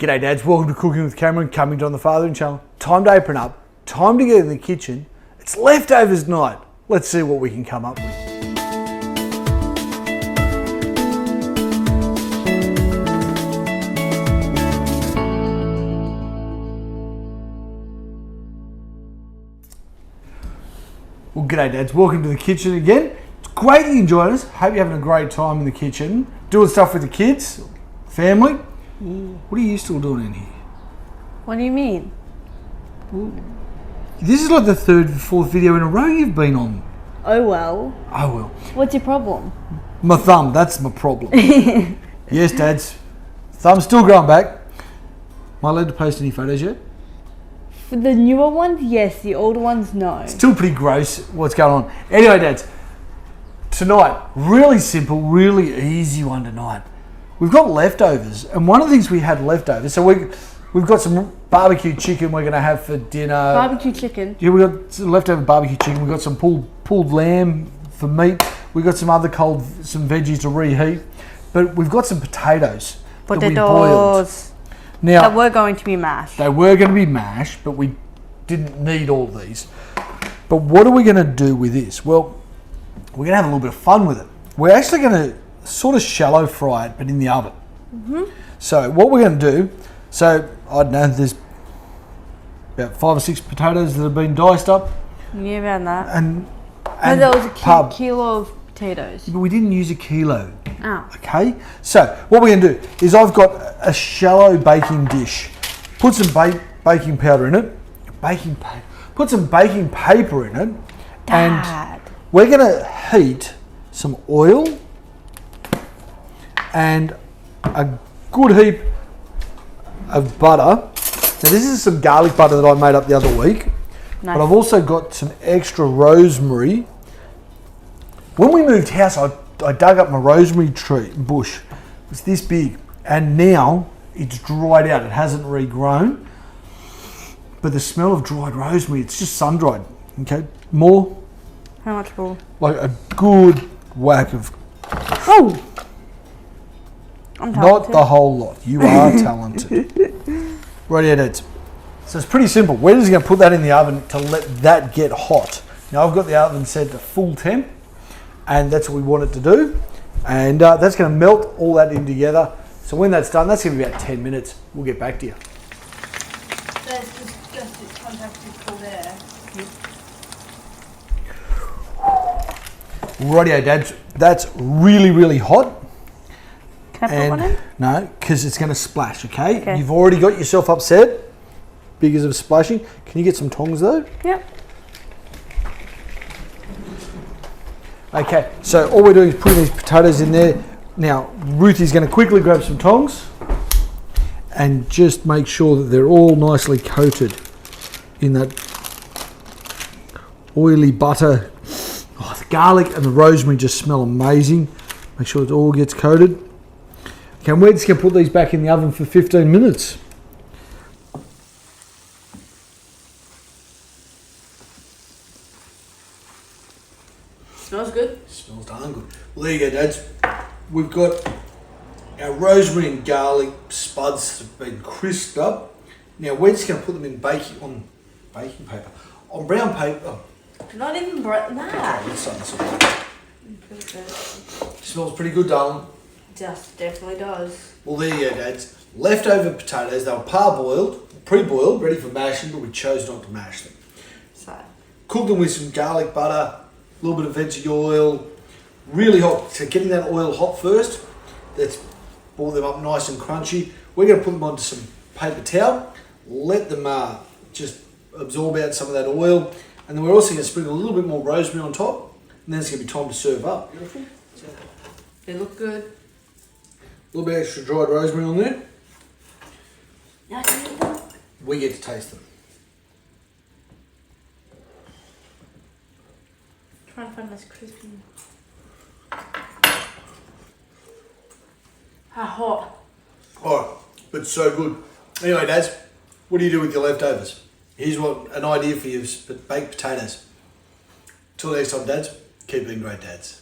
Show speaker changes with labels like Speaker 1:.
Speaker 1: G'day dads, welcome to Cooking with Cameron, coming to on the Fathering Channel. Time to open up, time to get in the kitchen. It's leftovers night. Let's see what we can come up with. Well, g'day dads, welcome to the kitchen again. It's great that you joined us. Hope you're having a great time in the kitchen, doing stuff with the kids, family. What are you still doing in here?
Speaker 2: What do you mean?
Speaker 1: This is like the third, fourth video in a row you've been on.
Speaker 2: Oh well.
Speaker 1: Oh well.
Speaker 2: What's your problem?
Speaker 1: My thumb, that's my problem. Yes, dads. Thumb's still growing back. Am I allowed to post any photos yet?
Speaker 2: For the newer ones, yes. The older ones, no.
Speaker 1: Still pretty gross what's going on. Anyway, dads, tonight, really simple, really easy one tonight. We've got leftovers, and one of the things we had leftovers, so we've got some barbecue chicken we're going to have for dinner.
Speaker 2: Barbecue chicken?
Speaker 1: Yeah, we've got some leftover barbecue chicken. We've got some pulled lamb for meat. We've got some other some veggies to reheat. But we've got some potatoes that we boiled. Now,
Speaker 2: that were going to be mashed.
Speaker 1: They were going to be mashed, but we didn't need all these. But what are we going to do with this? Well, we're going to have a little bit of fun with it. We're actually going to sort of shallow fry it, but in the oven. Mm-hmm. So what we're going to do, I don't know, there's about 5 or 6 potatoes that have been diced up.
Speaker 2: Yeah, around that.
Speaker 1: And
Speaker 2: no, that was a kilo of potatoes.
Speaker 1: But we didn't use a kilo.
Speaker 2: Oh.
Speaker 1: Okay, so what we're going to do is I've got a shallow baking dish. Put some baking powder in it. Put some baking paper in it.
Speaker 2: Dad.
Speaker 1: And we're going to heat some oil and a good heap of butter. Now this is some garlic butter that I made up the other week. Nice. But I've also got some extra rosemary. When we moved house, I dug up my rosemary bush. It's this big, and now it's dried out. It hasn't regrown. But the smell of dried rosemary, it's just sun-dried. Okay, more.
Speaker 2: How much more?
Speaker 1: Like a good whack of.
Speaker 2: Oh! I'm talented.
Speaker 1: Not the whole lot. You are talented. Right, dads. So it's pretty simple. We're just going to put that in the oven to let that get hot. Now I've got the oven set to full temp, and that's what we want it to do. And that's going to melt all that in together. So when that's done, that's going to be about 10 minutes. We'll get back to you.
Speaker 2: There's just this contact pull there.
Speaker 1: Rightio, dads. That's really, really hot.
Speaker 2: Can I put one in?
Speaker 1: No, because it's going to splash, okay? You've already got yourself upset because of splashing. Can you get some tongs though?
Speaker 2: Yep.
Speaker 1: Okay, so all we're doing is putting these potatoes in there. Now, Ruthie's going to quickly grab some tongs and just make sure that they're all nicely coated in that oily butter. Oh, the garlic and the rosemary just smell amazing. Make sure it all gets coated. Okay, and we're just going to put these back in the oven for 15 minutes.
Speaker 2: Smells good.
Speaker 1: Smells darn good. Well, there you go, dads. We've got our rosemary and garlic spuds that have been crisped up. Now we're just going to put them in on baking paper. On brown paper.
Speaker 2: Not even that.
Speaker 1: Okay, let's start this off. Smells pretty good, darling.
Speaker 2: Just definitely does.
Speaker 1: Well, there you go, dads. Leftover potatoes. They were parboiled, pre-boiled, ready for mashing, but we chose not to mash them.
Speaker 2: So.
Speaker 1: Cook them with some garlic butter, a little bit of veggie oil, really hot. So getting that oil hot first, let's boil them up nice and crunchy. We're going to put them onto some paper towel, let them just absorb out some of that oil, and then we're also going to sprinkle a little bit more rosemary on top, and then it's going to be time to serve up. Beautiful.
Speaker 2: They look good.
Speaker 1: A little bit extra dried rosemary on there.
Speaker 2: Now can you eat them?
Speaker 1: We get to taste them.
Speaker 2: Trying to find this crispy. How hot.
Speaker 1: Oh, but so good. Anyway, dads, what do you do with your leftovers? Here's an idea for you: baked potatoes. Till next time, dads, keep being great dads.